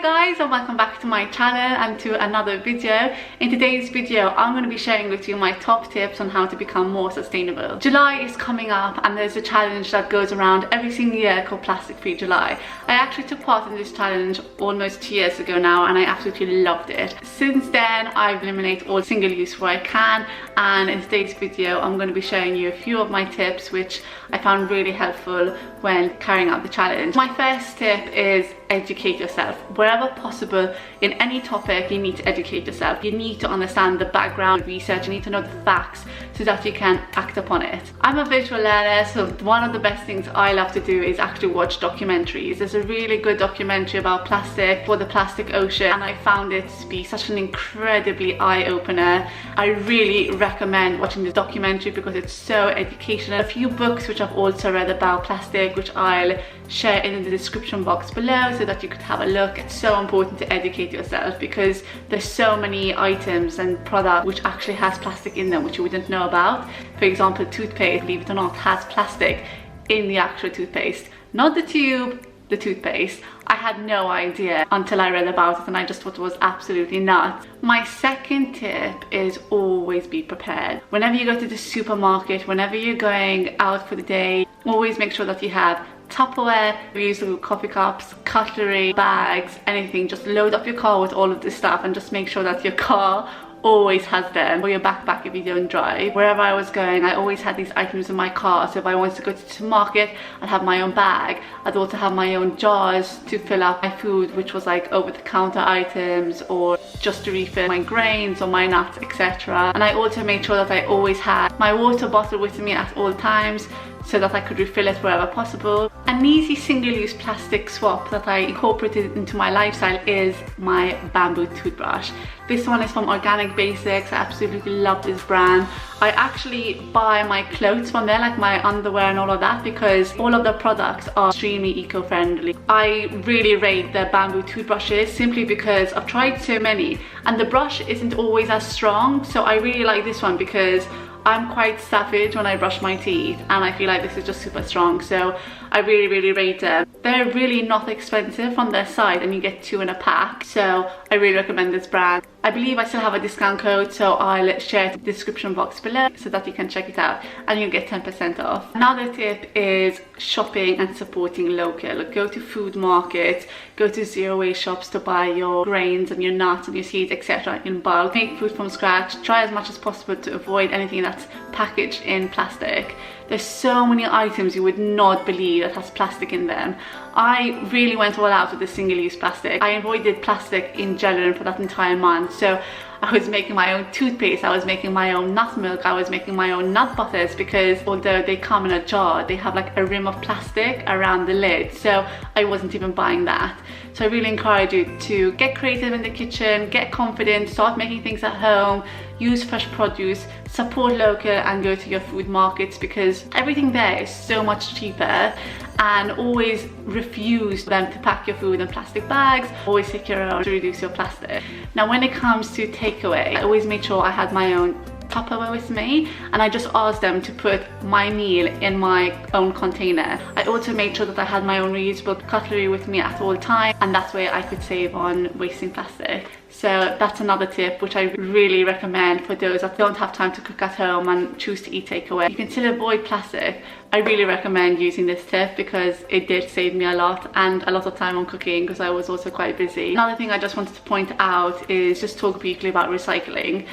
guys, and welcome back to my channel and to another video. In today's video I'm going to be sharing with you my top tips on how to become more sustainable. July is coming up and there's a challenge that goes around every single year called Plastic Free July. I actually took part in this challenge almost 2 years ago now and I absolutely loved it. Since then I've eliminated all single use where I can, and in today's video I'm going to be sharing you a few of my tips which I found really helpful when carrying out the challenge. My first tip is educate yourself. Wherever possible in any topic, you need to educate yourself. You need to understand the background research, you need to know the facts so that you can act upon it. I'm a visual learner, so one of the best things I love to do is actually watch documentaries. There's a really good documentary about plastic, for the plastic ocean, and I found it to be such an incredibly eye-opener. I really recommend watching this documentary because it's so educational. A few books which I've also read about plastic which I'll share in the description box below so that you could have a look. It's so important to educate yourself because there's so many items and products which actually has plastic in them which you wouldn't know about. For example, toothpaste, believe it or not, has plastic in the actual toothpaste, not the tube, the toothpaste. I had no idea until I read about it and I just thought it was absolutely nuts. My second tip is always be prepared. Whenever you go to the supermarket, whenever you're going out for the day, always make sure that you have Tupperware, reusable coffee cups, cutlery, bags, anything. Just load up your car with all of this stuff and just make sure that your car always has them, or your backpack if you don't drive. Wherever I was going, I always had these items in my car, so if I wanted to go to the market, I'd have my own bag. I'd also have my own jars to fill up my food, which was like over-the-counter items or just to refill my grains or my nuts, etc. And I also made sure that I always had my water bottle with me at all times so that I could refill it wherever possible. An easy single-use plastic swap that I incorporated into my lifestyle is my bamboo toothbrush. This one is from Organic Basics. I absolutely love this brand. I actually buy my clothes from there, like my underwear and all of that, because all of the products are extremely eco-friendly. I really rate their bamboo toothbrushes simply because I've tried so many and the brush isn't always as strong, so I really like this one because I'm quite savage when I brush my teeth and I feel like this is just super strong, so I really rate them. They're really not expensive on their site and you get 2 in a pack, so I really recommend this brand. I believe I still have a discount code, so I'll share it in the description box below so that you can check it out and you'll get 10% off. Another tip is shopping and supporting local. Go to food markets, go to zero waste shops to buy your grains and your nuts and your seeds, etc. in bulk. Make food from scratch. Try as much as possible to avoid anything that's packaged in plastic. There's so many items you would not believe that has plastic in them. I really went all out with the single-use plastic. I avoided plastic in general for that entire month. So I was making my own toothpaste, I was making my own nut milk, I was making my own nut butters, because although they come in a jar, they have like a rim of plastic around the lid, so I wasn't even buying that. So I really encourage you to get creative in the kitchen, get confident, start making things at home, use fresh produce, support local and go to your food markets because everything there is so much cheaper. And always refuse them to pack your food in plastic bags. Always take your own to reduce your plastic. Now when it comes to takeaway, I always made sure I had my own Tupperware with me and I just asked them to put my meal in my own container. I also made sure that I had my own reusable cutlery with me at all times, and that way I could save on wasting plastic. So that's another tip which I really recommend for those that don't have time to cook at home and choose to eat takeaway. You can still avoid plastic. I really recommend using this tip because it did save me a lot and a lot of time on cooking because I was also quite busy. Another thing I just wanted to point out is just talk briefly about recycling.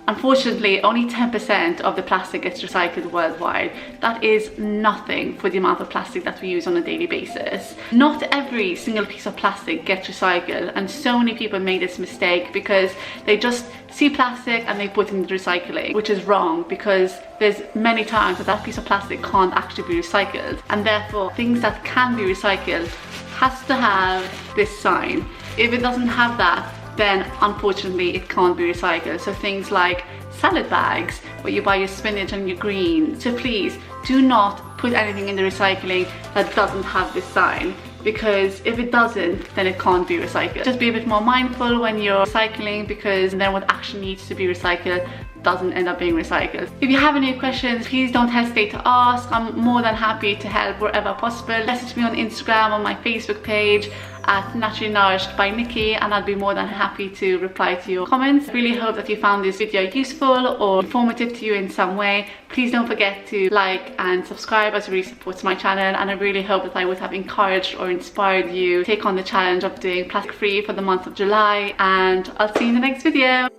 Unfortunately, only 10% of the plastic gets recycled worldwide. That is nothing for the amount of plastic that we use on a daily basis. Not every single piece of plastic gets recycled, and so many people make this mistake because they just see plastic and they put it in the recycling, which is wrong because there's many times that piece of plastic can't actually be recycled, and therefore things that can be recycled has to have this sign. If it doesn't have that, then unfortunately it can't be recycled. So things like salad bags where you buy your spinach and your greens. So please do not put anything in the recycling that doesn't have this sign, because if it doesn't, then it can't be recycled. Just be a bit more mindful when you're recycling, because then what actually needs to be recycled doesn't end up being recycled. If you have any questions, please don't hesitate to ask. I'm more than happy to help wherever possible. Message me on Instagram, on my Facebook page at Naturally Nourished by Nikki, and I'll be more than happy to reply to your comments. I really hope that you found this video useful or informative to you in some way. Please don't forget to like and subscribe, as it really supports my channel, and I really hope that I would have encouraged or inspired you to take on the challenge of doing plastic free for the month of July, and I'll see you in the next video.